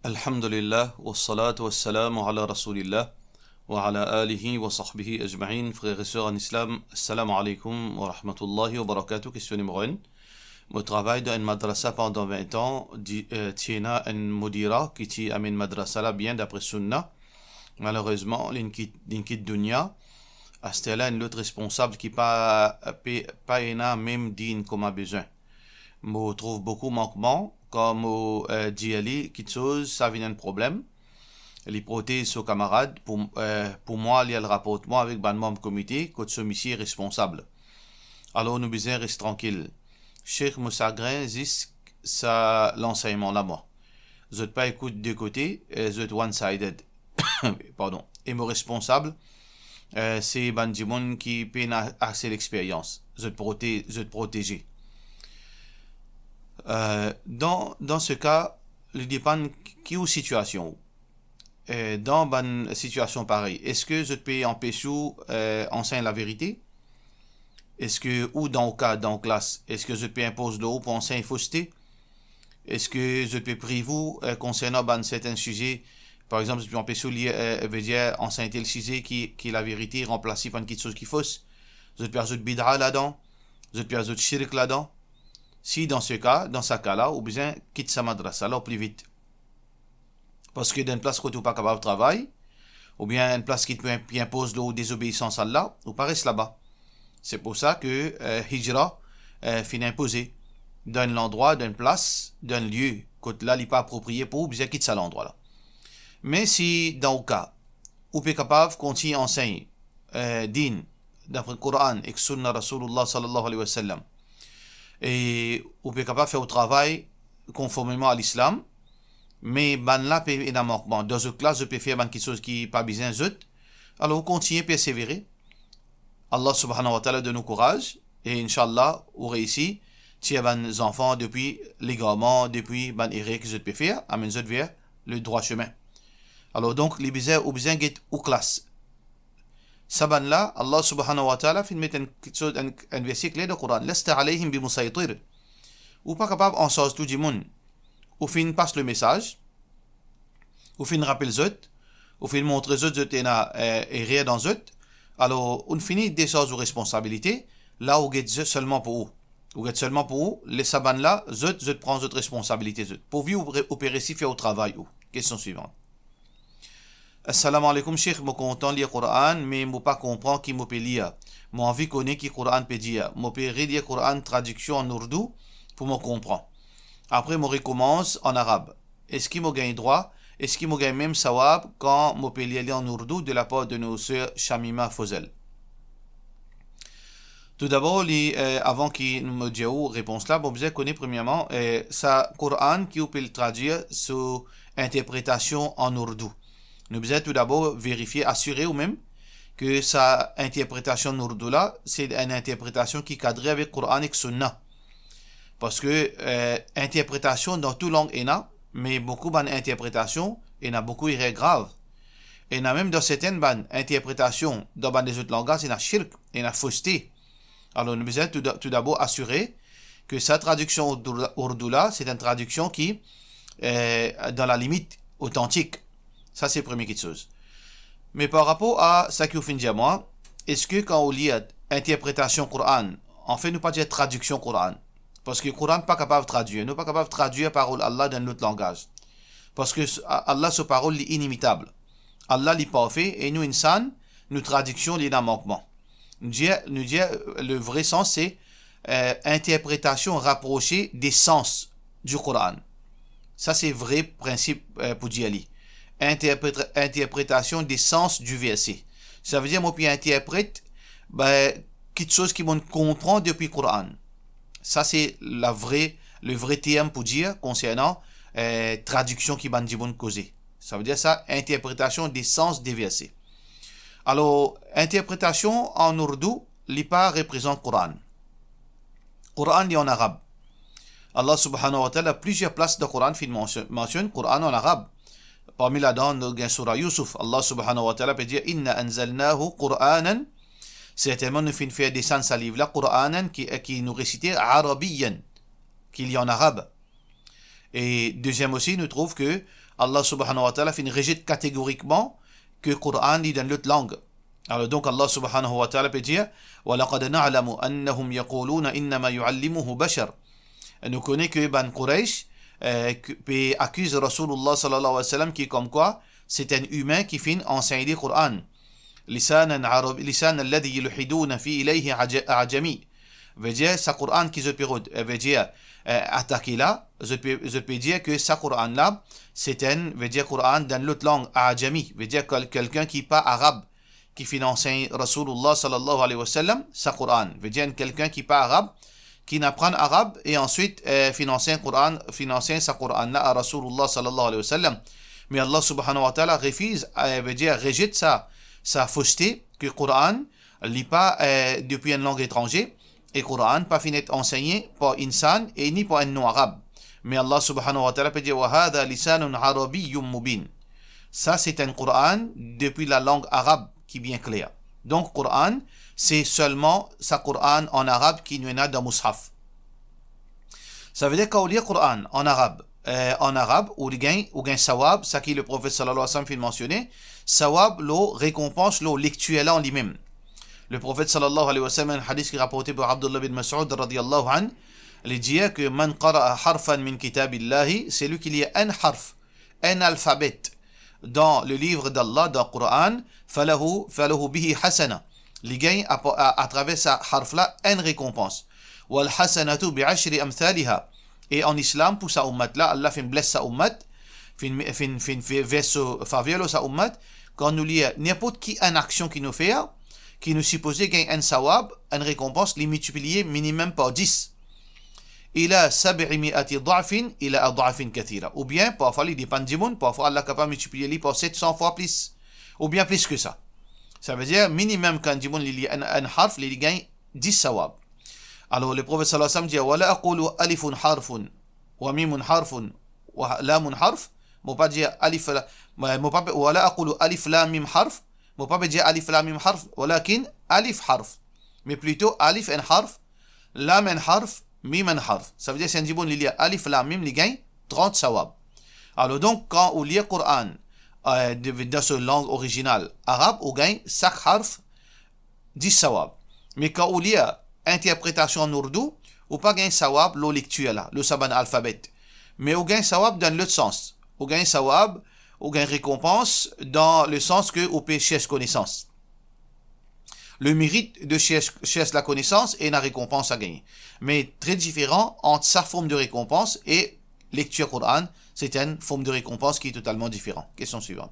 Alhamdulillah, wassalatu wassalamu ala rasulillah, wa ala alihi wa sahbihi ajma'in, frères et sœurs en islam, assalamu alaikum wa rahmatullahi wa barakatuh. Question numéro 1. Mon travail dans une madrasa pendant 20 ans, tiena une modira qui ti amin madrasa là bien d'après sunna. Malheureusement, l'inkit dunya, à ce là une autre responsable qui pas même digne comme a besoin. Je trouve beaucoup manquement. Comme dit Ali, quelque chose, ça vient un problème. Les prothèses aux camarades, pour moi, il y a le rapportement avec le membre comité, que celui-ci est responsable. Alors, nous besoin rester tranquille. Cheikh Moussagrin, c'est ça l'enseignement là, moi. Je ne pas écouter deux côtés, je suis one-sided. Pardon. Et mon responsable, c'est Bandimon qui peine assez l'expérience. Je te protéger. Dans ce cas, il dépend qui ou situation. Dans une situation pareille, est-ce que je peux empêcher enseigner la vérité? Est-ce que, ou dans le cas, dans la classe, est-ce que je peux imposer l'eau pour enseigner fausseté? Est-ce que je peux priver concernant un certain sujet? Par exemple, je peux empêcher enseigner tel sujet qui est la vérité, remplacer par quelque chose qui est fausse? Je peux ajouter bid'a là-dedans? Je peux ajouter shirk là-dedans? Si dans ce cas-là, ou bien quitte sa madrasa là au plus vite. Parce que dans une place où tu n'es pas capable de travailler, ou bien une place qui te impose de désobéissance à Allah, ou pas reste là-bas. C'est pour ça que Hijra finit imposé d'un endroit, d'une place, d'un lieu, que là, il n'est pas approprié pour, ou bien quitte ça l'endroit là. Mais si dans le cas, où tu es capable de continuer à enseigner din, d'après le Coran et Sunna Rasulullah sallallahu alayhi wa sallam, et on peut capable faire au travail conformément à l'islam, mais ban là peut y manquement dans ce classe je peux faire quelque chose qui pas besoin zut, alors on continue à persévérer. Allah subhanahu wa ta'ala donne nous courage et inshallah on réussit si ban enfants depuis légalement depuis ban erreur que je peux faire amène zut vers le droit chemin. Alors donc les besoins ou besoin get ou classe Saban là, Allah subhanahu wa ta'ala fait mettre un verset clé du Coran. Lasta alayhim bi musaytir. Ou pas capable en sens tout du monde. Ou fin passe le message. Ou fin rappelle zut. Ou fin montre zut et rien dans zut. Alors, on finit des choses de responsabilité. Là où get seulement pour vous. Ou get seulement pour vous. Les saban là, zut prend zut responsabilité zut. Pour vous opérer si faire au travail ou. Question suivante. Assalamu alaikum, Cheikh, je content lire le Coran, mais je ne pas comprendre qui me peut lire. J'ai envie de connaître qui le Coran peut dire. Je peux lire le Coran traduction en ourdou pour me comprendre. Après, je recommence en arabe. Est-ce qu'il me gagne droit? Est-ce qu'il me gagne même sawab quand je peux lire en ourdou de la part de nos sœurs Shamima Fozel? Tout d'abord, avant qu'il me dise la réponse là, je connais premièrement, ça Coran qui peut le traduire sous interprétation en ourdou. Nous devons tout d'abord vérifier, assurer ou même que sa interprétation nourdou là, c'est une interprétation qui cadre avec le Coran et le Sunna. Parce que interprétation dans toute langue il y a, mais beaucoup d'interprétations, il y a beaucoup de graves. Il y a même dans certaines interprétations dans les autres langages, il y a shirk, il y a fausseté. Alors nous devons tout d'abord assurer que sa traduction ourdou là, c'est une traduction qui est dans la limite authentique. Ça, c'est la première chose. Mais par rapport à ce que vous finissez à moi, est-ce que quand on lit interprétation Coran, en fait, nous pas dire traduction Coran? Parce que le Coran n'est pas capable de traduire. Nous pas capable de traduire la parole Allah dans notre langage. Parce que Allah, sa parole, est inimitable. Allah est parfait et nous, insan, nous traduction, il y a un manquement. Nous dire le vrai sens, c'est interprétation rapprochée des sens du Coran. Ça, c'est vrai principe pour dire. Interprétation des sens du verset. Ça veut dire moi puis interprète quelque chose qui m'on comprend depuis le Coran. Ça c'est le vrai terme pour dire concernant traduction qui bandi bon causé. Ça veut dire ça interprétation des sens des versets. Alors interprétation en ourdou pas représente Coran. Coran est en arabe. Allah subhanahu wa ta'ala plusieurs places de Coran mentionne Coran en arabe. Parmi là-dedans, dans Surah Yusuf, Allah subhanahu wa ta'ala peut dire Inna anzalnahu Qur'anan. Certainement, nous finissons faire descendre sa livre là, Qur'anan, qui nous récitait arabiyan, qu'il y en arabe. Et deuxième aussi, nous trouve que Allah subhanahu wa ta'ala rejette catégoriquement que le Coran lit dans l'autre langue. Alors donc Allah subhanahu wa ta'ala peut dire وَلَقَدْ نَعْلَمُ أَنَّهُمْ يَقُولُونَ إِنَّمَا يُعَلِّمُهُ بَشَرٌ. Nous connaissons que Ban Quraysh accuse Rasulullah sallallahu alayhi wa sallam qui est comme quoi c'est un humain qui finit enseigner le Coran. لسان الذي يلحدون في إليه أعجمي. Veut dire sa Coran qui se pérode. Veut dire attaquer là. Je peux dire que sa Coran là c'est un veut dire Coran dans l'autre langue Ajami. Veut dire quelqu'un qui n'est pas arabe qui finance Rasulullah sallallahu alayhi wa sallam sa Coran. Veut dire quelqu'un qui n'est pas arabe qui n'apprend arabe et ensuite financer sa Coran là à Rasulullah sallallahu alayhi wa sallam. Mais Allah subhanahu wa ta'ala refuse, veut dire rejette sa fausseté que le Coran ne lit pas depuis une langue étrangère et le Coran pas fini d'être enseigné par insan et ni par un non-arabe. Mais Allah subhanahu wa ta'ala peut dire وَهَذَا لِسَانٌ عَرَبِيٌّ مُبِينٌ. Ça c'est un Coran depuis la langue arabe qui est bien claire. Donc le Coran c'est seulement sa Coran en arabe qui nous est dans Mus'haf. Ça veut dire qu'on lit le Coran en arabe, ou le gain sawab, ça qui le prophète sallallahu alayhi wa sallam fait mentionner, sawab, l'eau récompense, l'eau lectuelle en lui-même. Le prophète sallallahu alayhi wa sallam, un hadith qui est rapporté par Abdullah bin Mas'ud radiyallahu anhu, il dit que man qara'a harfan min kitabillahi, c'est lui qui lit un harf, un alphabet dans le livre d'Allah, dans le Coran, falahu bihi hasana. Il gagne à travers sa harf là une récompense. Wal hasanatu bi ashri amthaliha. Et en islam pour sa ummat là, Allah fait blesse sa ummat, fait verso favelo sa ummat quand nous lit n'importe qui une action qui nous fait qui nous supposait gagner un sawab, une récompense les multiplier minimum par 10. Ila 700 ضعف ila أضعاف كثيرة. Ou bien parfois il dépend du monde, parfois Allah est capable de multiplier par 700 fois plus ou bien plus que ça. Ça veut dire minimum quand du monde il lit un harf, il gagne 10 sawab. Alors le prophète sallallahu alayhi wa sallam dit ولا أقول ألف حرف وميم حرف ولام حرف. Moi pas dire alif ولا أقول ألف لام ميم حرف. Moi pas dire alif lam mim harf ولكن alif harf. Mais plutôt alif un harf, lam un harf, mim un harf. Ça veut dire c'est un djibon il y a alif lam mim il gagne 30 sawab. Alors donc quand on lit le Coran dans sa langue originale arabe, on gagne chaque harf 10 sawab. Mais quand on lit interprétation en ourdou, ou pas gain sawab lo lecture là, le saban alphabet. Mais ou gain sawab dans l'autre sens. Ou gain sawab, ou gain récompense dans le sens que ou peut chercher connaissance. Le mérite de chercher la connaissance et la récompense à gagner. Mais très différent entre sa forme de récompense et lecture Coran, c'est une forme de récompense qui est totalement différente. Question suivante.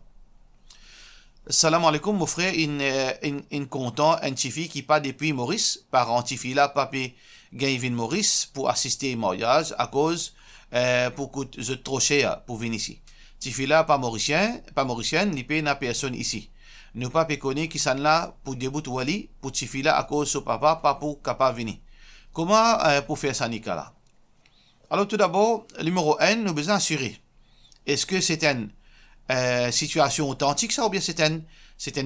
Salam alaikum, mon frère, in content, un tifi qui pas depuis Maurice, par un tifi là, papé, gagne Maurice, pour assister au mariage, à cause, pour que je trop cher pour venir ici. Tifi là, pas mauricien, ni paye na personne ici. Nous pas connaître qui s'en là, pour début wali, pour tifi là, à cause de papa, pas pour capable venir. Comment, pour faire ça, Nicolas? Alors, tout d'abord, numéro 1, nous besoin assurer. Est-ce que c'est une situation authentique ça ou bien c'est un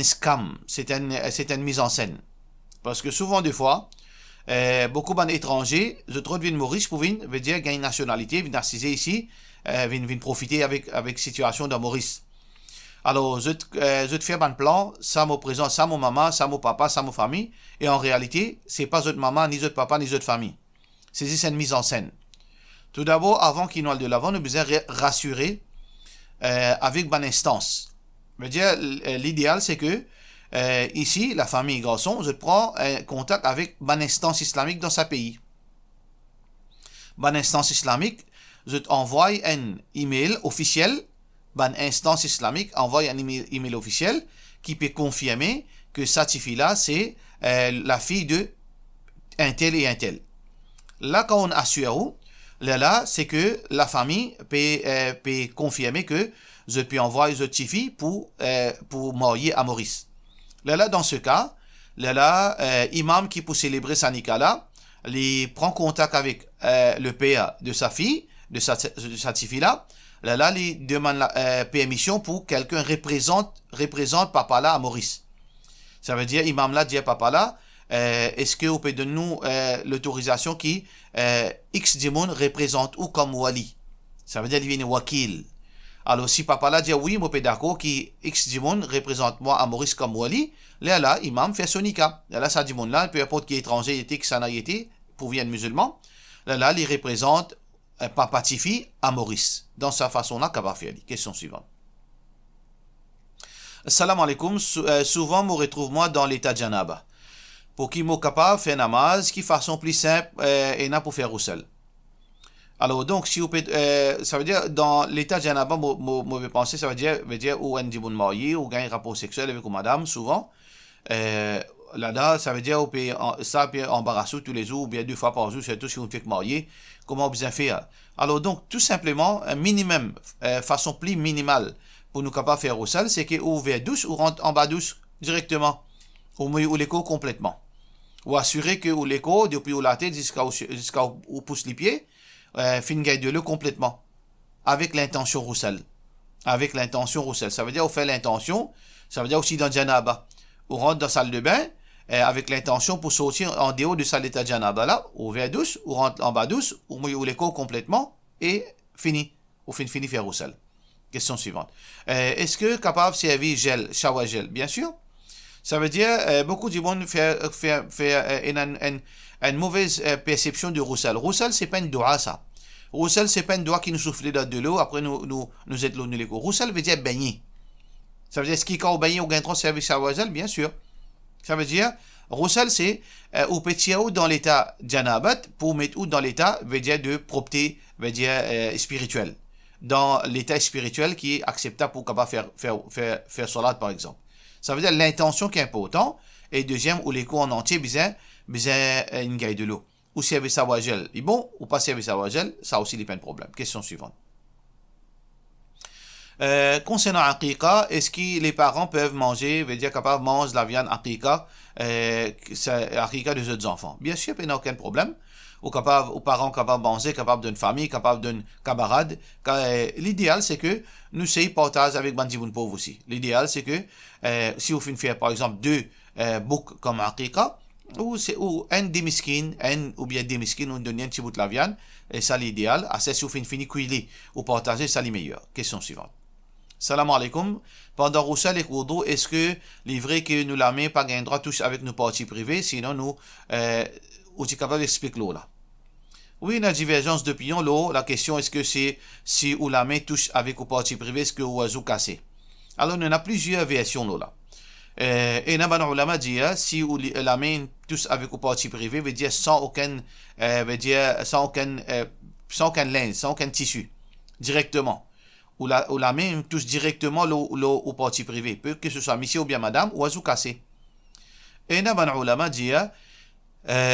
scam, c'est une mise en scène? Parce que souvent des fois beaucoup d'étrangers je trouve viennent Maurice pour venir veut dire gagner une nationalité, viennent assiser ici, viennent profiter avec situation de Maurice. Alors je te fais un plan, ça me présente, ça mon maman, ça mon papa, ça mon famille, et en réalité c'est pas votre maman, ni votre papa, ni votre famille. C'est juste une mise en scène. Tout d'abord, avant qu'il nous aille de l'avant, nous besoin rassurer avec bonne instance. Je veux dire, l'idéal c'est que ici, la famille garçon, je prends contact avec bonne instance islamique dans sa pays. Bonne instance islamique, je t'envoie un email officiel. Bonne instance islamique envoie un email officiel qui peut confirmer que cette fille-là, c'est la fille de un tel et un tel. Là, quand on assure, là, c'est que la famille peut confirmer que je peux envoyer cette fille pour marier à Maurice. Là, dans ce cas, imam qui peut célébrer sa nikah, il prend contact avec le père de sa fille, de sa fille-là, il demande la permission pour quelqu'un représente papa là à Maurice. Ça veut dire, imam là dit à papa là, est-ce que vous pouvez donner nous l'autorisation qui X du monde représente ou comme wali. Ça veut dire qu'il vient wakil. Alors, si papa là dit oui, moi, d'accord, qui X Dimon représente moi à Maurice comme Wali, là, imam fait son nikah. Là, ça Dimon là, peu importe qui est étranger, était, qui s'en a été, pour bien musulman, là, il représente papa Tifi à Maurice. Dans sa façon-là, qu'à faire. Question suivante. Salam alaikum. Souvent, me retrouve-moi dans l'état de janaba. Pour qui m'est capable de faire namaz, qui façon plus simple et n'a pour faire roussel. Alors, donc, si vous ça veut dire, dans l'état de janaba, mauvais penser, ça veut dire, ou un dimoun marié, ou gagne un rapport sexuel avec une madame, souvent. Là, ça veut dire, ça peut embarrasser tous les jours, ou bien 2 fois par jour, surtout si vous faites marier. Comment vous en faire? Alors, donc, tout simplement, un minimum, façon plus minimale, pour nous capables de faire roussel, c'est que vous vers douce ou rentre en bas douce directement, ou l'écho complètement. Ou assurer que l'écho, depuis la tête jusqu'à où pousse les pieds, fin gagne de l'eau complètement. Avec l'intention roussel. Avec l'intention roussel. Ça veut dire, on fait l'intention, ça veut dire aussi dans Janaba. On rentre dans la salle de bain, avec l'intention pour sortir en dehors de salle d'état de Janaba là, ou vers douce, ou rentre en bas douce, ou l'écho complètement, et fini. Ou fini faire roussel. Question suivante. Est-ce que capable de servir gel, shower gel? Bien sûr. Ça veut dire, beaucoup de monde fait une mauvaise perception du roussel. Roussel, c'est pas une doigt, ça. Roussel, c'est pas une doigt qui nous souffle dans de l'eau, après nous aide l'eau, nous l'écho. Roussel veut dire baigner. Ça veut dire, est-ce qu'il quand on baigner, on gagne trop service shower gel? Bien sûr. Ça veut dire, roussel, c'est, au petit ou dans l'état janabat, pour mettre ou dans l'état, veut dire de propreté, veut dire spirituel. Dans l'état spirituel qui est acceptable pour capable faire salat, par exemple. Ça veut dire l'intention qui est importante. Et deuxième, ou les cours en entier, besoin une gaille de l'eau. Ou servir sa wajel. Et bon, ou pas servir sa wajel, ça aussi, il n'y a pas de problème. Question suivante. Concernant Aqiqa, est-ce que les parents peuvent manger, veut dire capables de manger la viande Aqiqa, Aqiqa des autres enfants? Bien sûr, il n'y a aucun problème. Aux parents capables de manger, capables d'une famille, capables d'un camarade. L'idéal, c'est que nous soyons partage avec Bandiboun pauvre aussi. L'idéal, c'est que si vous finissez faire, par exemple, 2 boucs comme Aqiqa, ou un des miskines, ou bien des miskines, on donne un petit bout de la viande, et ça l'idéal. Assez si vous finissez cuire ou partager, ça l'est meilleur. Question suivante. Salam alaikum. Pendant Roussel et Wudu, est-ce que les vrais que nous la main pas gain droit touche avec nos parties privées, sinon nous, on est capable d'expliquer l'eau là. Oui, la divergence d'opinion, l'eau, la question est-ce que c'est si ou la main touche avec nos parties privées, est-ce que oiseau cassé? Alors, il y en a plusieurs versions là. Et Naban Ulama dit, si la main touche avec nos parties privées, veut dire sans aucun lin, sans aucun tissu, directement. Ou la main touche directement aux parties privées, peu que ce soit monsieur ou bien madame, ou oiseau cassé. Et Naban Ulama dit,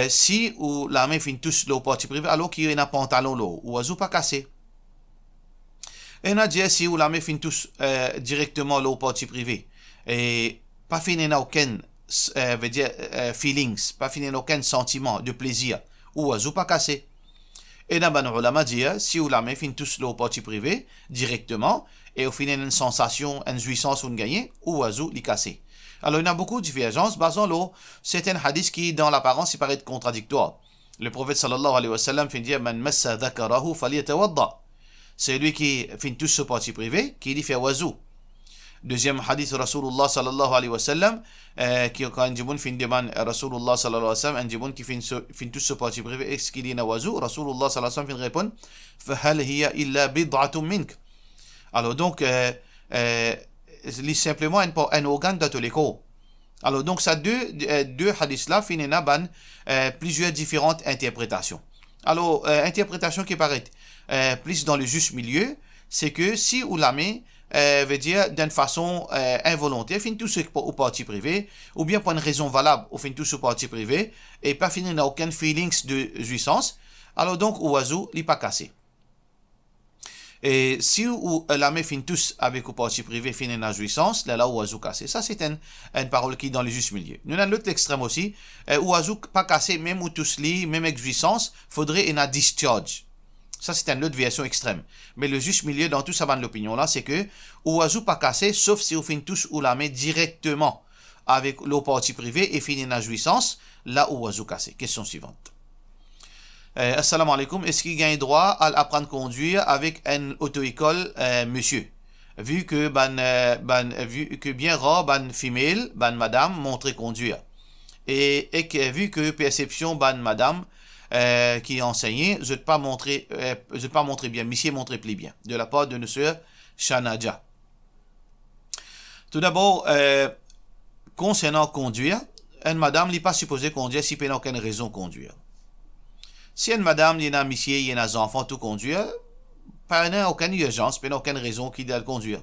si ou la main fin touche l'eau partie privée, alors qu'il y a un pantalon l'eau, ou oiseau pas cassé. Et on a dit, si ou la main fin touche directement l'eau partie privée, et pas fin n'a aucun, veut dire, feelings, pas fin n'a aucun sentiment de plaisir, ou oiseau pas cassé. Et Naban Ulama dit, si ou la main fin touche l'eau partie privée, directement, et au final une sensation, une jouissance ou une gagnée, ou oiseau li cassé. Alors, il y a beaucoup de divergences basant l'eau. C'est un hadith qui, dans l'apparence, il paraît être contradictoire. Le prophète sallallahu alayhi wa sallam fait dire Man massa dhakarahu falyatawadda. C'est lui qui fait tout ce parti privé, qui dit fait oiseau. Deuxième hadith, Rasulullah sallallahu alayhi wa sallam, qui quand un djiboun fin demande Rasulullah sallallahu alayhi wa sallam, un djiboun qui fait tout ce parti privé, est-ce qu'il est un oiseau? Rasulullah sallallahu alayhi wa sallam fin répond Fahal hiya illa bid'atum mink. Alors donc, simplement un organe de l'écho. Alors donc ça deux hadiths là finissent ban plusieurs différentes interprétations. Alors interprétation qui paraît plus dans le juste milieu, c'est que si ou la main veut dire d'une façon involontaire, finit tout ce au parti privé, ou bien pour une raison valable, ou finit tout ce au parti privé, et pas finir n'a aucun feelings de jouissance, alors donc oiseau n'est pas cassé. Et si la main finit tous avec le parti privé, finit la jouissance, là, oiseau cassé. Ça, c'est une parole qui est dans le juste milieu. Nous avons l'autre extrême aussi. Oiseau pas cassé, même ou tous li, même avec jouissance, faudrait une discharge. Ça, c'est une autre version extrême. Mais le juste milieu dans tout ça, dans l'opinion là, c'est que oiseau pas cassé, sauf si vous finit tous ou la main directement avec le parti privé et finit la jouissance, là, oiseau cassé. Question suivante. Assalamu alaikum. Est-ce qu'il gagne droit à apprendre à conduire avec une auto-école, monsieur? vu que vu que bien rare ban female ban madame montrer conduire et que vu que perception ban madame qui enseignait je pas montrer bien monsieur montrer plus bien de la part de notre sœur Shanaja. Tout d'abord concernant conduire, une madame n'est pas supposée conduire si elle n'a aucune raison de conduire. Si une madame, il y a un monsieur, il y a un enfant, tout conduire, pas aucune urgence, pas aucune raison qui doit le conduire.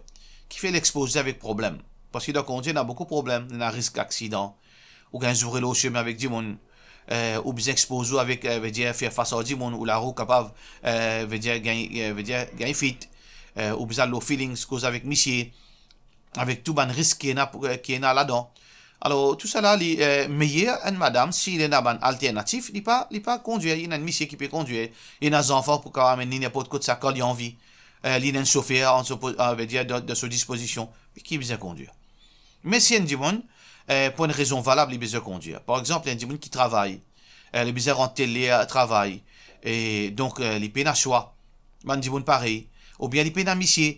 Qui fait l'exposer avec problème. Parce qu'il doit conduire, il y a beaucoup de problèmes. Il y a un risque d'accident. Ou quand il ouvre le chemin avec du monde. Ou bien exposer avec, veut dire, faire face à du monde. Ou la roue capable, veut dire, gagner fit. Ou bien le feelings, cause avec monsieur. Avec tout le risque qui est là-dedans. Alors, tout ça là, les meilleurs, une madame, s'il y a un alternatif, il n'est pas conduire. Il y a un monsieur qui peut conduire. Il y a des enfants pour quand même n'importe quoi de sa colle, il a envie. Il y a un chauffeur, on veut dire, de sa disposition, qui besoin conduire. Mais si il y a un monde, pour une raison valable, il besoin conduire. Par exemple, il y a un monde qui travaille. Il besoin rentrer le travail. Et donc, il peut un choix. Il y a un pareil. Ou bien il peut un monsieur.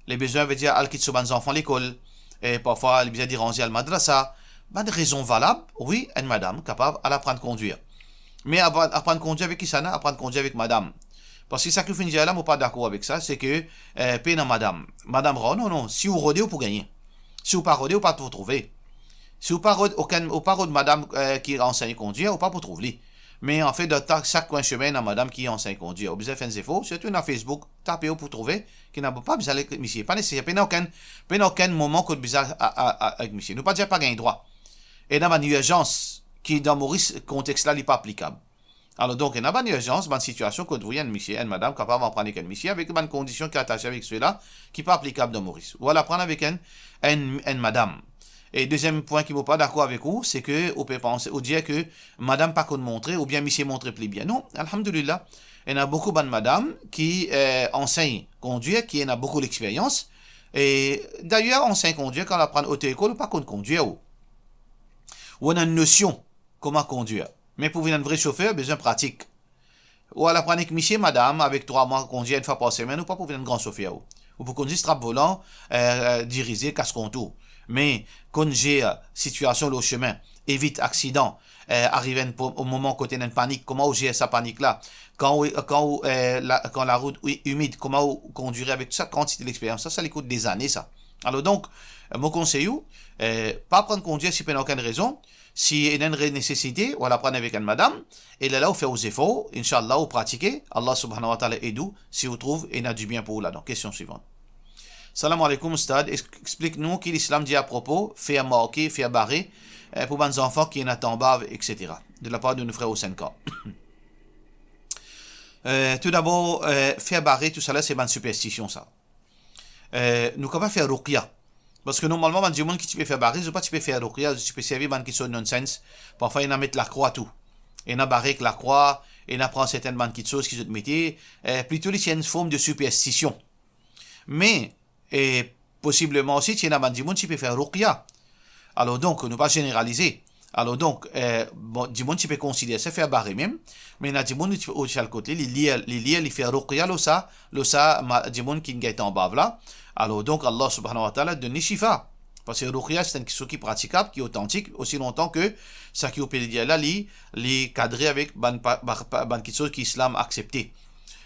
Les besoins veut dire, il quitte ses enfants à l'école. Et parfois, il besoin d'y ranger à la madrasa. Ben, de raison valable, oui, une madame capable d'apprendre à conduire. Mais apprendre à conduire avec qui ça n'a? Apprendre à conduire avec madame. Parce que ça que finit là, je ne suis pas d'accord avec ça, c'est que, peine madame. Madame, non, si vous rodez, vous pouvez gagner. Si vous ne pas rodez, vous ne pouvez pas vous trouver. Si vous ne pas rodez madame qui enseigne à conduire, vous ne pouvez pas vous trouver. Mais en fait, de chaque coin chemin, il y a madame qui enseigne à conduire. Vous avez fait des efforts, surtout dans Facebook, tapez pour trouver, qui n'a pas besoin de monsieur. Pas nécessaire, pas aucun moment que vous besoin avec monsieur. Nous ne pas dire pas gagner droit. Et il y a une urgence qui, dans Maurice, contexte là, n'est pas applicable. Alors, donc, il y a une urgence, une situation que vous avez un monsieur, une madame capable d'en prendre avec un monsieur, avec une condition qui est attachée avec ceux-là, qui n'est pas applicable dans Maurice. Ou alors prendre avec une madame. Et deuxième point qui ne vaut pas d'accord avec vous, c'est que, vous pouvez penser, ou dire que madame pas qu'on montrer, ou bien monsieur montrer plus bien. Non, alhamdulillah, il y a beaucoup de madame qui enseignent conduire, qui en a beaucoup d'expérience. Et d'ailleurs, enseigne conduire quand on apprend auto-école, ou pas qu'on conduire. Ou on a une notion comment conduire. Mais pour venir un vrai chauffeur, besoin de pratique. Ou à la prendre avec monsieur, madame, avec 3 mois conduire une fois par semaine, ou pas pour venir un grand chauffeur. Ou pour conduire strap volant, diriger, casse-contour. Mais conduire situation au chemin, évite accident, arriver au moment côté d'une panique, comment vous gérez sa panique là, quand la route est humide, comment vous conduire avec toute sa quantité d'expérience, ça lui coûte des années ça. Alors donc, mon conseil, pas prendre conduire si pas aucune raison, si il y a une nécessité, ou la prendre avec une madame, et là, vous faites vos efforts, Inch'Allah, vous pratiquez, Allah subhanahu wa ta'ala aide vous, si vous trouvez, il y a du bien pour vous là. Donc, question suivante. Salam alaikum, Ustad, explique-nous qui l'islam dit à propos, faire marquer, faire barrer, pour les enfants qui en bave, etc. De la part de nos frères au 5 ans. Tout d'abord, faire barrer, tout ça là, c'est une superstition, ça. Nous pouvons pas faire ruqya. Parce que normalement, il y a des gens qui peuvent faire barrer, ils ne peuvent pas faire ruqya, tu peux servir des gens qui sont nonsense. Parfois, ils mettent la croix tout. Ils ont barré avec la croix, ils apprennent certaines bandes qui choses qu'ils ont mettent. Plutôt, c'est une forme de superstition. Mais, possiblement aussi, il y a des gens qui peuvent faire ruqya. Alors donc, ne pas généraliser. Alors donc, du monde qui peut considérer ça faire barrer même, mais il y a des gens qui peuvent aussi à côté, les lire, les faire ruqya, du monde qui est en bas là. Alors donc, Allah subhanahu wa ta'ala donne shifa. Parce que ruqya, c'est une chose qui est praticable, qui est authentique, aussi longtemps que ça qui peut dire là, les cadrer avec quelque chose qui l'islam accepté.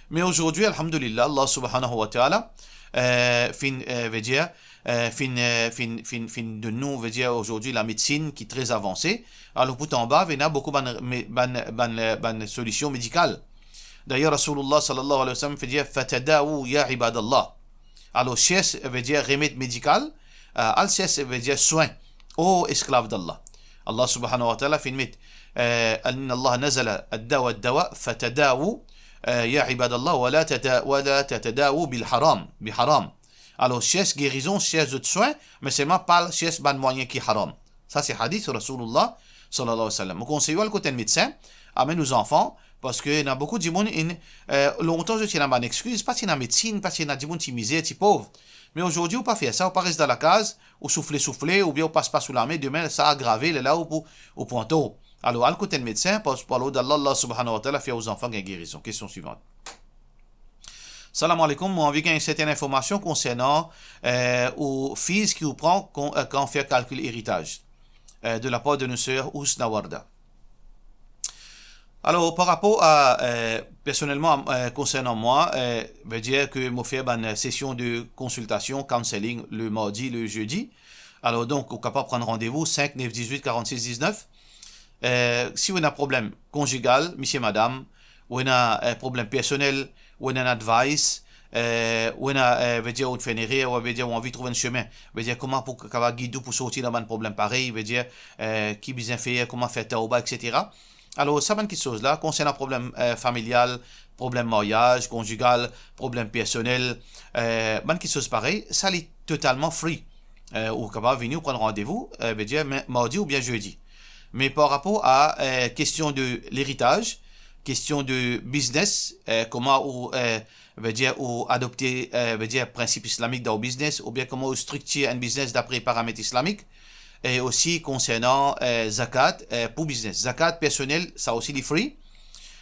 Mais aujourd'hui, alhamdulillah, Allah subhanahu wa ta'ala, veut dire, de nous, veut dire aujourd'hui la médecine qui est très avancée. Alors, pour en bas, il y a beaucoup de solutions médicales. D'ailleurs, Rasulullah sallallahu alayhi wa sallam veut dire, fatadawu ya ibadallah. Alors, ches veut dire remède médical, al-ches veut dire soin, ô esclave d'Allah. Allah subhanahu wa ta'ala fait une mythe. Inna Allah nazala ad-dawa fatadawu ya ibadallah wa la tatadawu bil haram. Alors, ches guérison, ches de soin, mais c'est pas ches ban moyen qui haram. Ça, c'est hadith sur Rasulullah sallallahu alayhi wa sallam. Nous conseillons le côté de médecin, amène nos enfants, parce qu'il y a beaucoup de monde, longtemps je tiens à une excuse, pas qu'il y a médecine, pas qu'il y a des gens qui misèrent, qui pauvres. Mais aujourd'hui, on ne peut pas faire ça, on ne peut pas rester dans la case, ou souffler, ou bien on passe pas sous la main, demain, ça a aggravé, là, au pointeau. Alors, à le côté de médecin, parce que par d'Allah, Allah subhanahu wa ta'ala fait aux enfants une guérison. Question suivante. Salam alaikum, moi envie une certaine information concernant aux fees qui vous prend quand on fait calcul héritage de la part de nos sœurs Ousna Warda. Alors, par rapport à, personnellement, concernant moi, veut dire que je fais une session de consultation, counseling, le mardi, le jeudi. Alors, donc, on est capable de prendre rendez-vous 5 9 18 46 19. Si vous avez un problème conjugal, monsieur, madame, ou un problème personnel, ou un advice, ou un, veut dire, ou fait une erreur, ou veut dire, on a envie de trouver un chemin, veut dire, comment pour guider pour sortir d'un problème pareil, veut dire, qui bien fait, comment faire tauba, etc. Alors, ça, quelque chose là, concernant problème familial, problème mariage, conjugal, problème personnel, quelque chose pareil, ça est totalement free. Ou capable de venir prendre rendez-vous, veut dire, mardi ou bien jeudi. Mais par rapport à question de l'héritage, question de business, comment veut dire, ou adopter, veut dire, principe islamique dans le business, ou bien comment structurer un business d'après paramètres islamiques, et aussi concernant zakat pour business. Zakat personnel, ça aussi les free,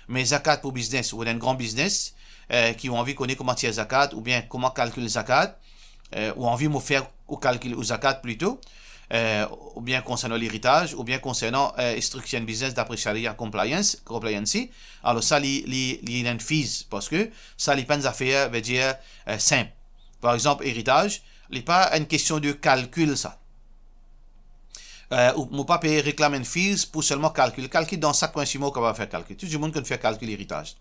mais zakat pour business, ou un grand business qui ont envie de connaître comment tirer zakat, ou bien comment calculer zakat, ou envie de faire ou calculer zakat plutôt, ou bien concernant l'héritage, ou bien concernant instruction business d'après Sharia compliance. Alors ça, il y a une fees, parce que ça, les peines affaires veut dire simple. Par exemple, héritage, il n'est pas une question de calcul, ça. Ou ne pas payer réclamer une fees pour seulement calcul. Calcul dans chaque point qu'on va faire calcul. Tout le monde peut faire calcul héritage.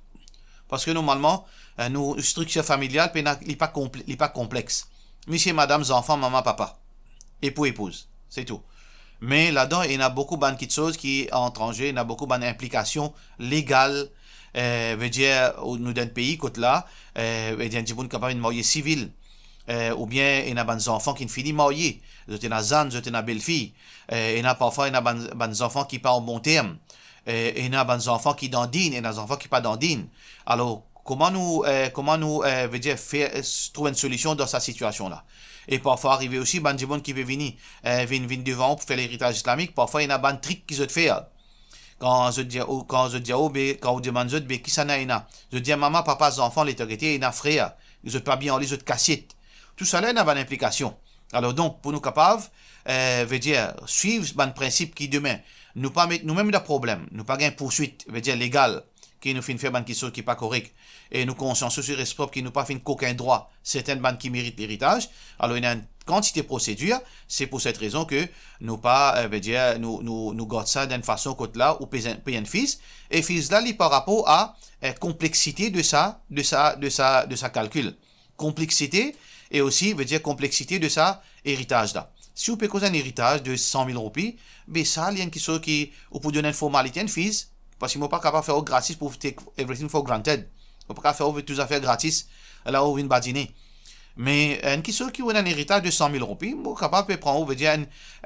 Parce que normalement, nos structures familiales, n'est pas complexe. Monsieur, madame, enfants, maman, papa. Époux, épouse. C'est tout. Mais là-dedans, il y a beaucoup de choses qui entrent en jeu, il y a beaucoup d'implications légales, veut dire, nous d'un pays, côté là, veut dire, des gens capables de marier civil, ou bien, il y a des enfants qui ne finissent mariés. Il y a des zan, il y a des belles-filles. Il y a parfois, il y a des enfants qui partent en bon terme. Il y a des enfants qui dandinent, il y a des enfants qui pas dandinent. Alors, comment nous veut dire, trouver une solution dans cette situation-là? Et parfois, arriver aussi, des gens qui veulent venir devant pour faire l'héritage islamique. Parfois, il y a des trucs qu'ils veulent faire. Quand je dis, quand on demande, qui ça n'a, je dis, maman, papa, les enfants, les il y a frère. Ils ne pas bien, les autres cassettes. Tout ça, là, il y a une implication. Alors, donc, pour nous capables, veut dire, suivre un principe qui, demain, nous pas mettre nous-mêmes de problème, nous pas gagner poursuite, veut dire, légal, qui nous fait faire une chose qui n'est pas correcte, et nous conscience sur respect qui nous pas fait aucun droit, certaines bandes qui méritent l'héritage. Alors, il y a une quantité de procédures, c'est pour cette raison que nous pas, veut dire, nous gardons ça d'une façon côté là, ou payer un fils, et fils là, par rapport à complexité de sa calcul. Complexité, et aussi, veut dire, complexité de sa héritage là. Si vous payez un héritage de 100 000 roupies, ben ça, il y a quelque chose qui, ou pour donner une formalité, une fils, parce qu'ils ne sont pas capables de faire gratis pour take everything for granted. Ils ne sont pas capables de faire toutes les affaires gratis, là où ils badiner. Mais une question qui a un héritage de 100 000 roupies, ils sont capables de prendre, veut dire,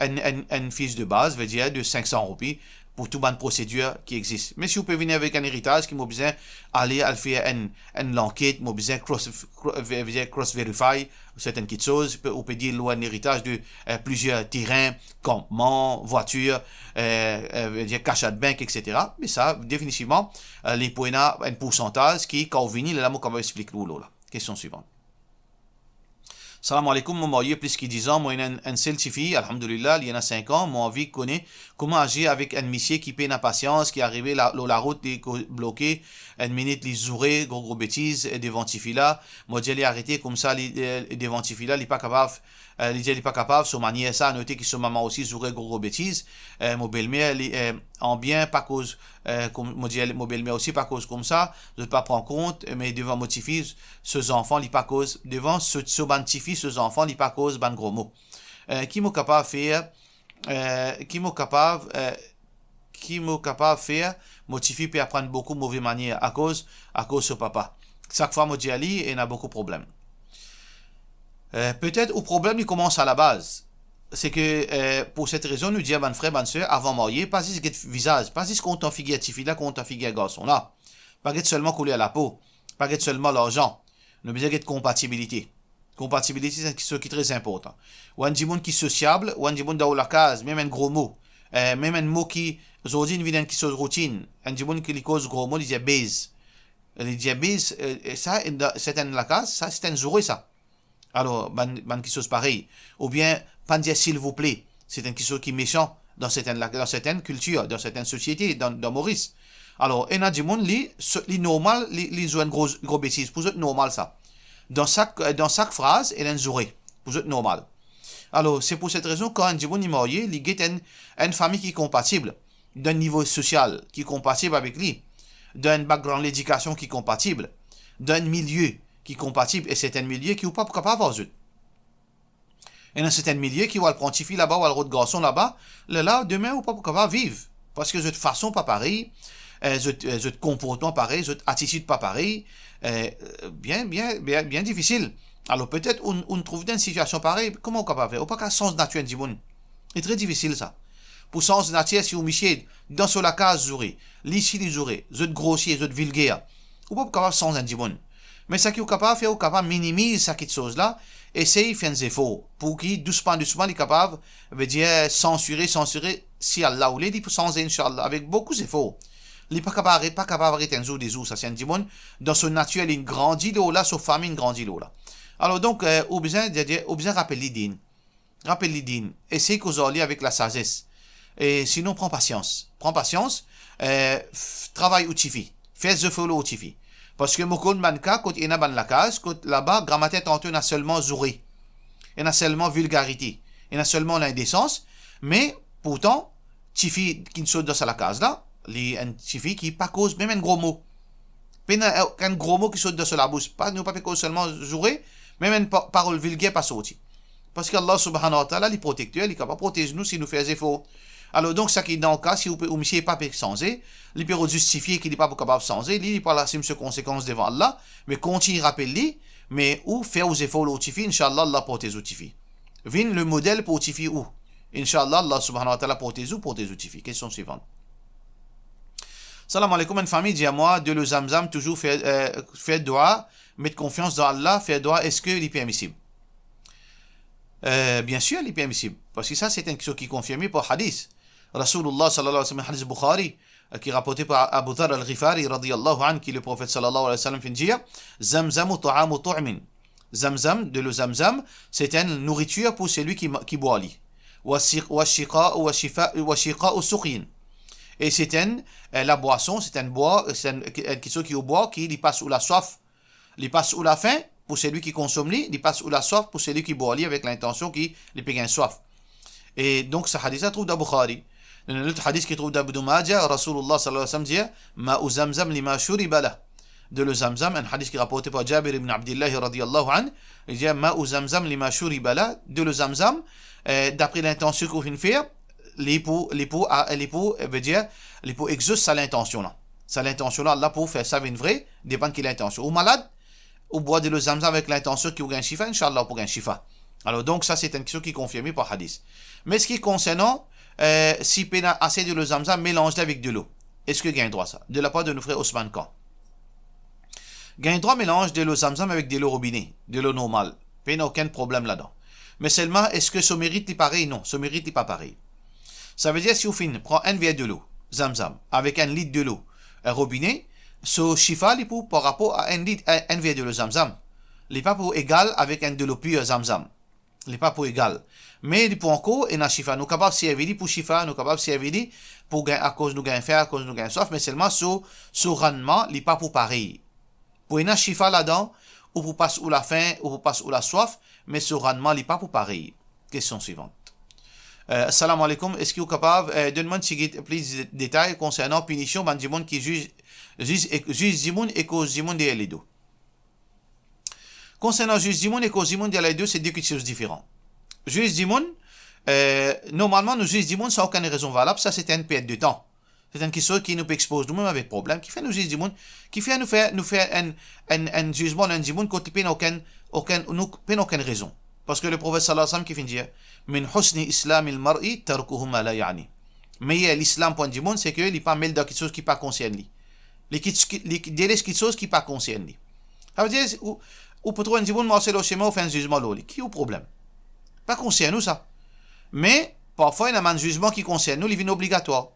une fiche de base, veut dire, de 500 roupies, pour toute bonne procédure qui existe. Mais si vous pouvez venir avec un héritage qui m'a besoin d'aller faire une enquête, m'a besoin cross-verify certaines petites choses, ou peut dire un héritage de plusieurs terrains, campements, voitures, cachat de banque, etc. Mais ça, définitivement, les points un pourcentage qui, quand vous venez, là, moi, comment explique là. Question suivante. Salam alaikum, mon marié, plus que 10 ans, moi, un seul fille, alhamdulillah, il y en a 5 ans, moi, envie de connaître comment agir avec un monsieur qui paie la patience, qui est arrivé la route, est bloquée, une minute, les ourés, gros bêtises, devant Tifila, moi, j'ai arrêté comme ça, devant Tifila, il n'est pas capable, il n'est pas capable, son manière ça, noter que son maman aussi, ourés, gros bêtises, mon belle-mère, en bien, pas cause, comme moi, dis, mon belle-mère aussi, pas cause comme ça, je ne pas prendre compte, mais devant mon petit-fils, ces enfants, il n'est pas cause, devant ce petit-fils, ces enfants, il n'est pas cause, ban gros mots. Qui m'est capable de faire, qui m'est capable de faire, mon petit-fils peut apprendre beaucoup de mauvaises manières à cause de ce papa. Chaque fois, moi, dis Ali, il y a beaucoup de problèmes. Peut-être le problème il commence à la base. C'est que pour cette raison, nous disons, frère, bonne soeur, avant de marier, pas si c'est visage, pas si c'est qu'on figure fille là, qu'on figure garçon là. Pas seulement coller à la peau, pas seulement l'argent. Nous besoin de compatibilité. Compatibilité, c'est quelque chose qui est très important. Ou un monde qui est sociable, ou un monde dans la case, même un gros mot. Même un mot qui, aujourd'hui, vient quelque chose de routine. Un monde qui cause gros mot, il dit base. Les diabetes, ça, c'est un lacase, ça, c'est un zouré, ça. Alors, ban qui chose pareil. Ou bien, pas dire s'il vous plaît. C'est une chose qui est méchant dans certaines cultures, dans certaines sociétés, dans Maurice. Alors, il y a des gens qui normal, ils ont une gros bêtise. Pour eux, normal, ça. Dans chaque phrase, il y a un zouré. Pour eux, normal. Alors, c'est pour cette raison quand un gens est marié, il a une famille qui est compatible, d'un niveau social qui est compatible avec lui, d'un background d'éducation qui est compatible, d'un milieu qui est compatible, et c'est un milieu qui n'est pas capable d'avoir. Et dans certains milieux qui va le prendre fille là-bas, ou le route garçon là-bas, là, demain, ou pas capable de vivre. Parce que cette façon pas pareil, cette comportement pareil, cette attitude pas pareil, bien difficile. Alors peut-être on trouve dans une situation pareille, comment on est capable de faire? On n'a pas qu'un sens naturel du monde. C'est très difficile ça. Pour sens naturel, si on michel dans sur la case zouré, l'ici les zouré, zut grossier, zut vulgaire, on pas capable sens un du monde. Mais ça qui est capable de faire, on est capable de minimiser cette chose là, essayer de faire des efforts pour qu'il doucement il est capable de dire censurer si Allah ou il peut censurer Inch'Allah avec beaucoup d'efforts. Il n'est pas capable d'arrêter un jour des jours, ça c'est un du monde. Dans son naturel, il grandit là, sa famille grandit là. Alors donc, au besoin rappeler l'idée. Rappelle l'idée. Essaye causer avec la sagesse. Et sinon, prends patience. Travaille au tifi. Fais the follow au tifi. Parce que beaucoup de manka, quand il y a la case, quand là-bas, grammaire tantôt n'a seulement zouré. Il n'a seulement vulgarité. Il n'a seulement l'indécence. Mais, pourtant, tifi qui ne saute dans la case là, il y a un tifi qui pas cause même un gros mot. Un gros mot qui saute dans la bouche. Pas cause seulement zouré. Même une parole vulgaire pas sorti. Parce qu'Allah subhanahu wa ta'ala, il protecteur, il est capable de protéger nous si nous faisons effort. Alors donc, ça qui est dans le cas, si vous ne pas changer, il peut justifier qu'il n'est pas capable de changer, il n'est pas la simple conséquence devant Allah, mais continue à rappeler, mais où faire aux efforts au tifi, Inch'Allah, Allah protège au tifi. Vine le modèle pour tifi où? Inch'Allah, Allah subhanahu wa ta'ala protège au tifi. Question suivante. Salam alaikum, une famille dit à moi, de le zamzam, toujours faire dua, mettre confiance dans Allah, faire dua, est-ce que c'est permissible? Bien sûr, il est permissible. Parce que ça, c'est une chose qui est confirmée par hadith. Rasulullah sallallahu alayhi wa sallam, hadith Bukhari, qui est rapporté par Abu Dhar al-Ghifari, radiyallahu anhu, qui est le prophète sallallahu alayhi wa sallam, fin dire, Zamzam ta'amu tu'min. Zamzam, de le zamzam, c'est une nourriture pour celui qui boit li. Wa shiqa au suqin. Et c'est la boisson, c'est quelque chose qui au bois, qui passe ou la soif, il passe ou la faim, pour celui qui consomme li, il passe ou la soif pour celui qui boit li avec l'intention qu'il peut gagner soif. Et donc ce hadith se trouve dans Bukhari. Dans l'autre hadith qui trouve dans Ibn Majah, Rasulullah sallallahu alayhi wa sallam dit Ma'u zamzam lima shuriba lah. De le zamzam, un hadith qui est rapporté par Jabir ibn Abdullah radiyallahu anhu, il dit Ma'u zamzam lima shuriba lah. De le zamzam, d'après l'intention qu'on vient de faire, l'époux veut dire, l'époux exauce sa l'intention là. Sa l'intention là, pour faire ça, une vraie, dépend de quelle intention. Ou malade, ou boire de l'eau zamzam avec l'intention qu'il y a un shifa, Inch'Allah, pour un shifa. Alors donc, ça, c'est une question qui est confirmée par hadith. Mais ce qui est concernant, si on a assez de l'eau zamzam, mélange-la avec de l'eau. Est-ce que gagne droit ça? De la part de nos frères Osman Khan. Gagne droit mélange de l'eau zamzam avec de l'eau robinet, de l'eau normale. Il n'y a aucun problème là-dedans. Mais seulement, est-ce que ce mérite est pareil? Non, ce mérite n'est pas pareil. Ça veut dire, si vous prend un verre de l'eau, zamzam, avec un litre de l'eau, un robinet, ce shifa, il pour par rapport à un verre de l'eau zamzam. Il n'est pas pour égal avec un de l'eau pure zamzam. Il n'est pas pour égal. Mais il pour encore, il y a shifa. Nous sommes capables de servir pour shifa, nous sommes capables de servir pour gagner, à cause de nous gagner fer, à cause de nous gagner soif, mais seulement ce rendement, il n'est pas pour pareil. Pour une shifa là-dedans, ou pour passer ou la faim, ou pour passer ou la soif, mais ce rendement, il n'est pas pour pareil. Question suivante. Assalamu alaikum. Est-ce que vous êtes capable de demander plus de détails concernant punition dans le monde qui juge du monde et cause du monde et les deux? Concernant juge du monde et cause du monde et les deux, c'est deux choses différentes. Juge du monde, normalement, nous juges du monde sans aucune raison valable. Ça, c'est une perte de temps. C'est une question qui nous expose nous-mêmes avec problème, qui fait nous juger du monde, qui fait nous faire un jugement d'un du monde quand il n'y a aucune raison. Parce que le prophète sallallahu alayhi wa sallam qui fait dire min husni islam il mar'i tarkuhu ma la ya'ni. Mais l'islam point du monde, c'est que il pas mêle dans quelque chose qui pas concerne lui. Les délaisse quelque chose qui pas concerne lui. Ça veut dire ou peut trouver un du monde marcher au schéma ou faire un jugement là, qui est le problème? Pas concerne nous ça. Mais parfois il y a un jugement qui concerne nous, il est obligatoire.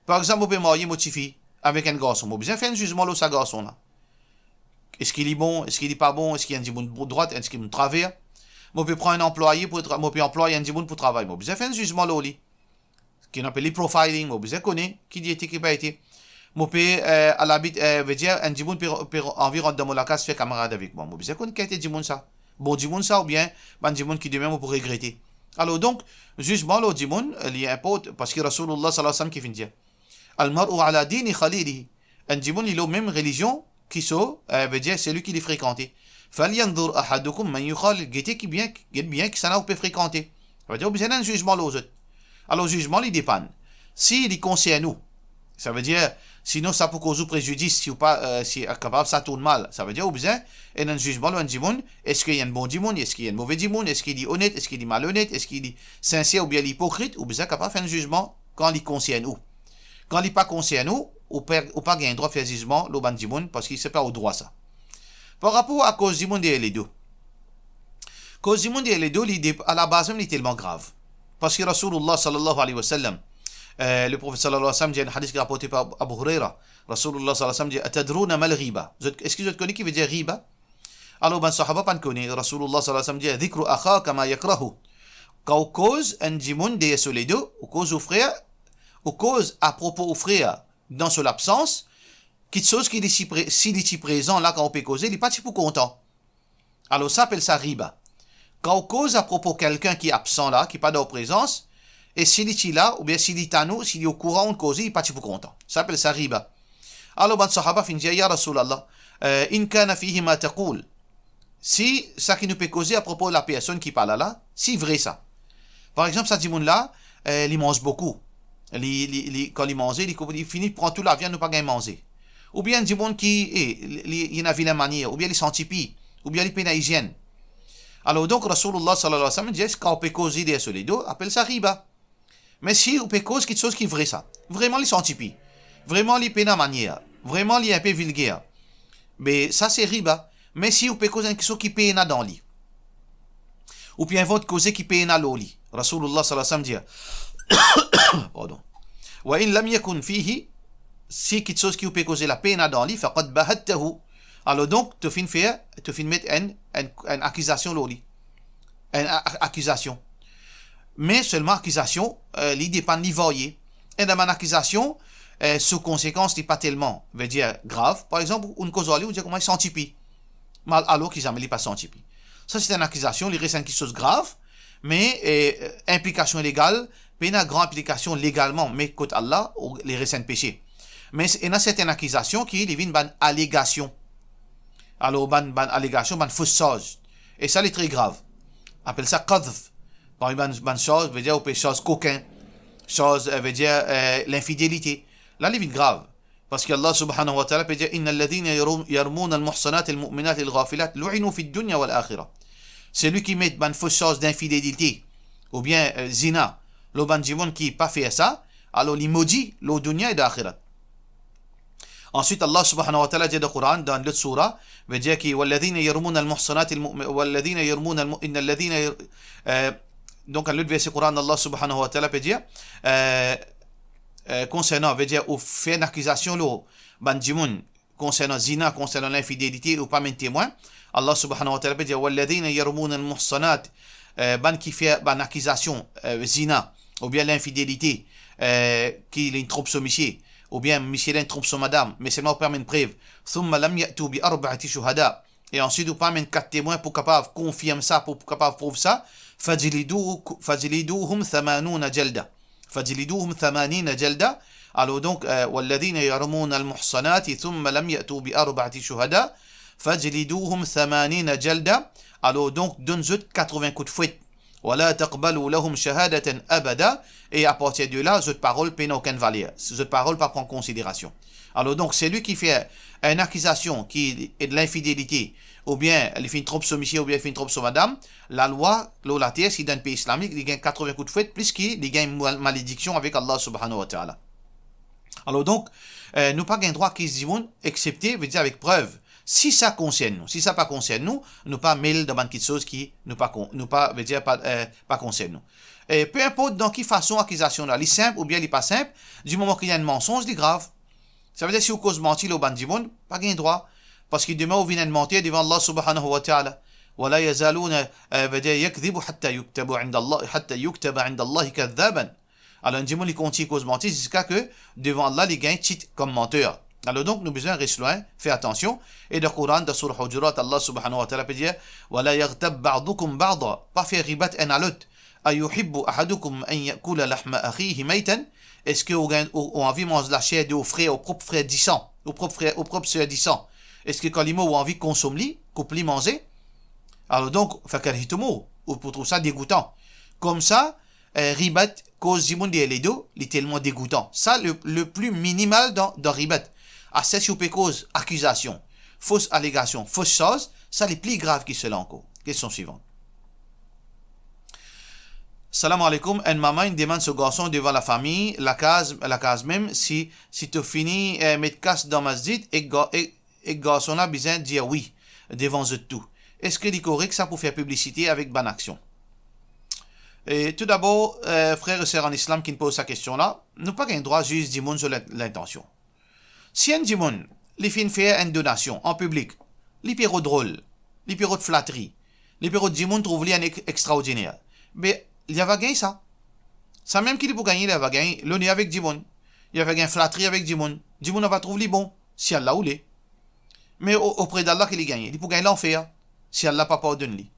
Par exemple, vous pouvez marier votre fille avec un garçon, vous besoin faire un jugement là sa garçon là. Est-ce qu'il est bon, est-ce qu'il est pas bon, est-ce qu'il y a un djiboun pour droite, est-ce qu'il me travers. Moi, je peux prendre un employé pour moi, puis employer un djiboun pour travailler. Moi, je fais un jugement là, qui appelle le profiling, moi, je connais qui dit qui pas été. Moi, peux à l'habit, veut dire un djiboun pour environ dans mon case fait camarade avec moi. Moi, je connais qui a été djiboun ça. Bon djiboun ça ou bien un djiboun qui demain moi pour regretter. Alors donc, jugement là, djiboun, il y a un pote parce que Rasulullah sallallahu alayhi wa sallam qui vient dire. Al-mar'u ala dini khalilihi. Un djiboun, il a la même religion qui veut dire celui qui les fréquentait. فلينظر أحدكم من يخالل qui bien qui ça n'a pas fréquenté. Ça veut dire besoin d'un jugement là aux autres. Alors le jugement il dépend. Si il concerne nous, ça veut dire sinon ça peut causer préjudice si ou pas si capable ça tourne mal. Ça veut dire besoin un jugement un djimoun, est-ce qu'il y a un bon djimoun, est-ce qu'il y a un mauvais djimoun, est-ce qu'il est honnête, est-ce qu'il est malhonnête, est-ce qu'il est sincère ou bien hypocrite ou besoin capable faire un jugement quand il concerne nous. Quand il pas concerne nous, ou pas gain droit faire jugement le ban djimoun parce qu'il c'est pas au droit ça. Par rapport à cause du monde et les deux. Cause du monde et les deux, à la base même, il est tellement grave. Parce que Rasulullah sallallahu alayhi wa sallam, le prophète sallallahu alayhi wa sallam, il y a un hadith qui est rapporté par Abu Huraira. Rasulullah sallallahu alayhi wa sallam dit Atadrouna mal riba. Est-ce que vous connaissez qui veut dire riba? Alors, ben, sahaba pas connaît. Rasulullah sallallahu alayhi wa sallam dit Dhikru akha kama yakrahu. Quand cause un djimoun de sur les deux, ou cause au frère, ou cause à propos au frère dans son absence, quelque chose qui est s'il est présent là quand on peut causer, il n'est pas si content. Alors ça appelle ça riba. Quand on cause à propos de quelqu'un qui est absent là, qui n'est pas dans la présence, et s'il est là, ou bien s'il est à nous, s'il est au courant, on cause, il n'est pas si content. Ça appelle ça riba. Alors ben sahaba fin dit ya Rasulallah, in kana fihi ma taqul. Si ça qui nous peut causer à propos de la personne qui parle là, c'est vrai ça. Par exemple, ça dit moun là, il mange beaucoup. Quand il mange, il finit prend toute la viande, nous pas gain manger. Ou bien du monde qui il y a une vilaine manière, ou bien les sentipi, ou bien les peines hygiène. Alors donc Rasulullah sallallahu alayhi wa sallam dit quand on peut causer des sur les deux, appelle ça riba. Mais si on peut causer quelque chose qui est vrai ça, vraiment les sentipi, vraiment les peines manière, vraiment les un peu vulgaire, mais ça c'est riba. Mais si on peut causer quelque chose qui peine dans lit, ou bien votre causer qui peine à l'oli, Rasulullah sallallahu alayhi wa sallam dit, pardon, wa in lam yakun fihi si quelque chose qui peut causer la peine dans lui, faqad bahattahu. Alors donc, tu finis mettre une accusation là, une accusation. Mais seulement accusation, il dépend du voyer. Et dans une accusation, sous conséquence, n'est pas tellement, veut dire grave. Par exemple, une cause on dit comment il sent tipi. Mal alors qu'ils n'aiment pas senti. Ça c'est une accusation, il reste quelque chose de grave, mais implication légale, pas une grande implication légalement, mais côté Allah, les récents péchés. Mais il y a certaines accusations qui deviennent une allégation. Alors, une allégation, une fausse chose. Et ça, c'est très grave. On appelle ça qadhf. Par exemple, une chose veut dire chose coquin. Chose veut dire l'infidélité. Là, c'est grave. Parce que Allah subhanahu wa ta'ala peut dire Inna alladhina yarmouna al-muhsanat al-mu'minat al-ghafilat lu'inu fi dunya wal akhirah. C'est lui qui met une fausse chose d'infidélité ou bien zina. Le bandimon qui n'a pas fait ça, alors il maudit le dunya et l'akhirat. Ensuite, Allah subhanahu wa ta'ala dit dans le Coran, dans l'autre surah, veut dire que walladhina yarmouna al-muhsanat walladhina yarmouna inna alladhina donc, à l'autre verset Coran, Allah subhanahu wa ta'ala peut dire concernant, veut dire, ou fait une accusation, le bandimoun, concernant zina, concernant l'infidélité, ou pas même témoin, Allah subhanahu wa ta'ala peut dire walladhina yarmouna al-muhsanat ban qui fait une accusation zina, ou bien l'infidélité, qui est une trompe sur monsieur, ou bien monsieur une trompe sur madame, mais seulement pour une preuve. Thumma lam ya'tu bi arba'ati shuhada. Et ensuite, ou pas même 4 témoins pour capable confirmer ça, pour capable prouver ça. Fajliduhum 80 jalda. Fajliduhum 80 jalda. Alors donc, walladhina yarmuna al-muhsanati thumma lam ya'tu bi arba'ati shuhada. Fajliduhum 80 jalda. Alors donc, donne-eux 80 coups de fouet. ولا تقبلوا لهم شهادة أبدا. Et à partir de là, cette parole n'a aucune valeur. Cette parole ne pas prendre en considération. Alors donc, c'est lui qui fait une accusation qui est de l'infidélité, ou bien il fait une trompe sur monsieur, ou bien il fait une trompe sur madame. La loi, la terre, si dans un pays islamique, il gagne 80 coups de fouet, plus qu'il gagne une malédiction avec Allah subhanahu wa ta'ala. Alors donc, nous pas gain droit qu'ils disent, excepté, veut dire avec preuve. Si ça concerne nous, si ça pas concerne nous, nous pas mêler dans quelque chose qui nous pas veut dire pas concerne nous. Et peu importe dans quelle façon accusation là, les simple ou bien les pas simple, du moment qu'il y a un mensonge, c'est grave. Ça veut dire si vous cause mentir au bandimon, pas gain droit. parce que demain, on vient de mentir devant Allah subhanahu wa ta'ala. ولا يزالون يكذب حتى يكتب عند الله حتى يكتب عند الله كذابا. Alors, dis-moi, les continue cause mentir jusqu'à que devant Allah, les gains titre comme menteur. Alors donc, nous besoin rester loin, faire attention. Et dans le Coran, dans Surah Hujurat, Allah subhanahu wa ta'ala peut dire ولا يغتب بعضكم بعضا. Pas faire ribat un à l'autre. أيحب أحدكم أن يأكل لحم أخيه ميتا. Est-ce que on a envie de manger la chair de vos frères, au propre frère dissant, au propre sœur dissant? Est-ce que quand les mots ont envie de consommer, qu'on peut manger? Alors donc, ou pour trouver ça dégoûtant. Comme ça, ribat, cause Jimoun de les deux, il est tellement dégoûtant. Ça, le plus minimal dans ribat. À cette cause, accusation, fausse allégation, fausse chose, ça, les plus graves qui sont là encore. Question suivante. Salam alaikum, une maman demande ce garçon devant la famille, la case même, si tu finis mettre casse dans masjid et garçon a besoin de dire oui devant eux tout. Est-ce que c'est correct ça pour faire publicité avec bonne action? Et tout d'abord, frères et sœurs en islam qui nous posent cette question-là, nous pas un droit juste de dire sur l'intention. Si un dimon, les filles fait une donation en public, les péros drôles, les péros de flatterie, les péros de dimon trouvent les extraordinaire, mais il y a gagné ça. Ça même qu'il est pour gagner, il y a gagné l'honneur avec dimon, il y a gagné flatterie avec dimon, dimon n'a pas trouvé les bons, si Allah ou les. Mais auprès d'Allah qu'il est gagné, il peut gagner l'enfer. Si Allah pas pardonne lui.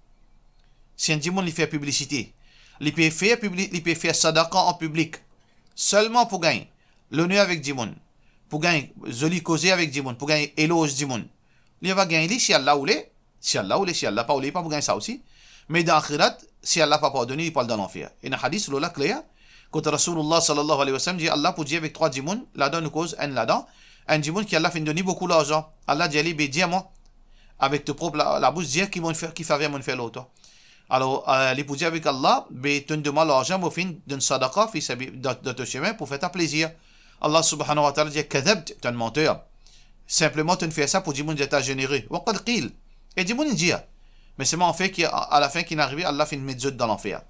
Si un dimon lui fait publicité, il peut faire sadaqa en public, seulement pour gagner l'honneur avec dimon, pour gagner joli causer avec dimon, pour gagner éloge dimon. Il va gagner si Allah ou les, si Allah pas ou les, pas pour gagner ça aussi. Mais dans l'akhirat, si Allah pas pardonné, il parle dans l'enfer. Et dans le hadith, c'est clair, quand Rasulullah sallallahu alayhi wa sallam dit Allah pour dire avec 3 dimon, là-dedans nous cause un là-dedans, un dimon qui Allah fait donner beaucoup d'argent. Allah dit allez, dis-moi, avec ton propre la bouche dire qui fait mon fait l'autre. Alors les pour dire avec Allah, ben tu demandes l'argent au fin d'une sadaqa de ton chemin pour faire ta plaisir. Allah subhanahu wa ta'ala dit kadhabt, tu es un menteur. Simplement tu fais ça pour dire mon état généreux. Wa qad qil. Et dis mon dit mais c'est en fait qu'à la fin qui est arrivé, Allah fait une mettre dans l'enfer.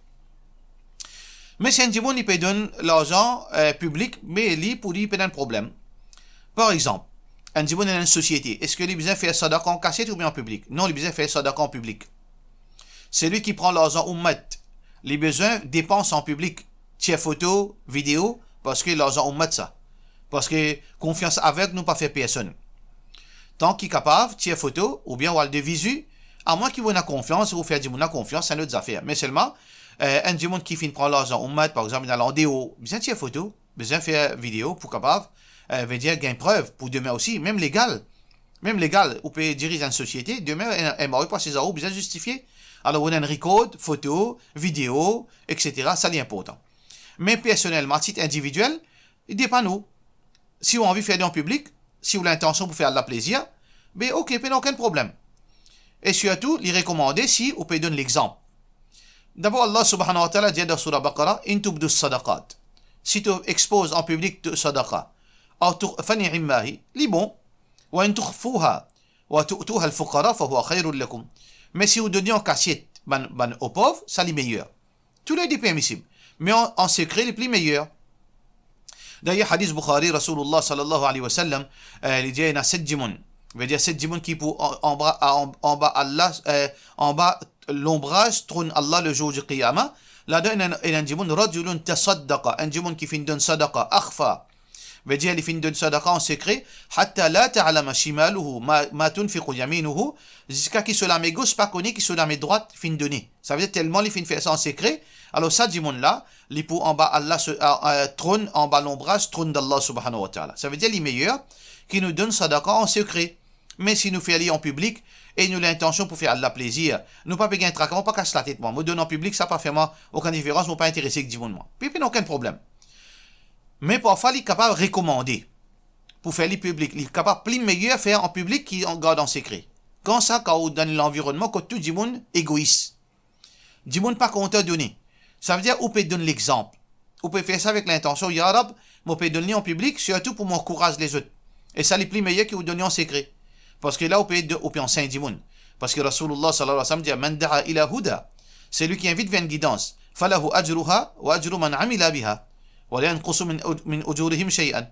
Mais si un dimon il peut donner l'argent public, mais lui pour lui il peut un problème. Par exemple, un dimon dans une société, est-ce que les besoin faire sadaqa en cassette ou bien en public? Non, les besoin faire sadaqa en public. C'est lui qui prend l'argent ummat. Les besoins dépensent en public. Tiens photo, vidéo, parce que l'argent ummat ça. Parce que confiance avec nous pas faire personne. Tant qu'il est capable, tiens photo, ou bien ou de visu, à moins qu'il ait confiance, ou faire du monde confiance, c'est une autre affaire. Mais seulement, un dimon qui finit prendre l'argent ummat, par exemple, dans l'endéo, besoin tiens photo, besoin faire vidéo, pour capable, veut dire gain preuve pour demain aussi, même légal, ou peut diriger une société, demain, elle m'aurait pas ses euros, bien justifié. Alors, on a un record, photo, vidéo, etc. Ça, c'est important. Mais personnellement, à titre individuel, il dépend nous. Si on a envie de faire en public, si on a l'intention pour faire de la plaisir, ben ok, pas aucun problème. Et surtout, les recommander si on peut donner l'exemple. D'abord, Allah subhanahu wa ta'ala dit dans Surah Baqarah, in tubdu sadaqat. Si tu exposes en public ta sadaqa, فنعماه لي bon وإن تخفوها وتؤتوها الفقراء فهو خير لكم. Mais si vous donnez en cachette aux pauvres, ça les meilleur. Tous les deux permissibles, mais en secret les plus meilleurs. D'ailleurs, hadith Bukhari, Rasulullah sallallahu alayhi wa sallam, il dit il y a 7 dimons. Il veut dire 7 dimons qui pour en bas Allah, en bas l'ombrage trône Allah le jour du Qiyamah. Là-dedans, il y a un dimon rajulun tasaddaqa, un dimon qui fait une sadaqa akhfa. veut dire les fins de sadaqa en secret, hatta la ta'lama shimaluhu ma tunfiqu yaminuhu, jusqu'à qui sur la main gauche pas connaît qui sur la main droite fin donner. Ça veut dire tellement les fins faire ça en secret. Alors ça dit là, les pour en bas Allah trône en bas l'ombrage trône d'Allah subhanahu wa ta'ala. Ça veut dire les meilleurs qui nous donnent sadaqa en secret. Mais si nous faisons en public et nous l'intention pour faire Allah plaisir, nous pas payer un traquement, pas casser la tête moi. Me donner en public ça pas faire moi aucune différence, moi pas intéressé que dit moi. Puis n'a aucun problème. Mais parfois, il est capable de recommander pour faire les publics. Il est capable plus meilleur faire en public qu'il en garde en secret. Quand ça, quand on donne l'environnement, quand tout le monde égoïste. Du monde pas content de donner. Ça veut dire, on peut donner l'exemple. On peut faire ça avec l'intention, Ya Rab, on peut donner en public, surtout pour m'encourager les autres. Et ça, les plus meilleurs que vous donnez en secret. Parce que là, on peut enseigner du monde. Parce que Rasulullah sallallahu alayhi wa sallam dit, Man da'a ila huda. C'est lui qui invite vers une guidance. Falahu ajruha wa ajru man amila biha. ولا ينقص من أجورهم شيئا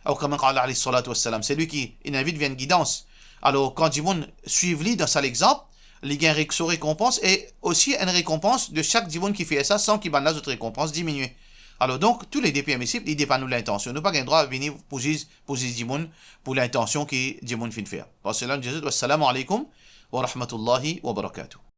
أو كما قال عليه الصلاة والسلام. C'est lui qui invite vers une guidance. Alors, quand Dimon suivent dans ça l'exemple, il y a une récompense et aussi une récompense de chaque Dimon qui fait ça sans qu'il y ait d'autres récompenses diminuées. Alors, donc, tous les dés permissibles, ils dépendent de l'intention. Nous n'avons pas le droit de venir poser Dimon pour l'intention que Dimon fait faire. Parce que là, nous disons, wassalamu alaikum wa rahmatullahi wa barakatuh.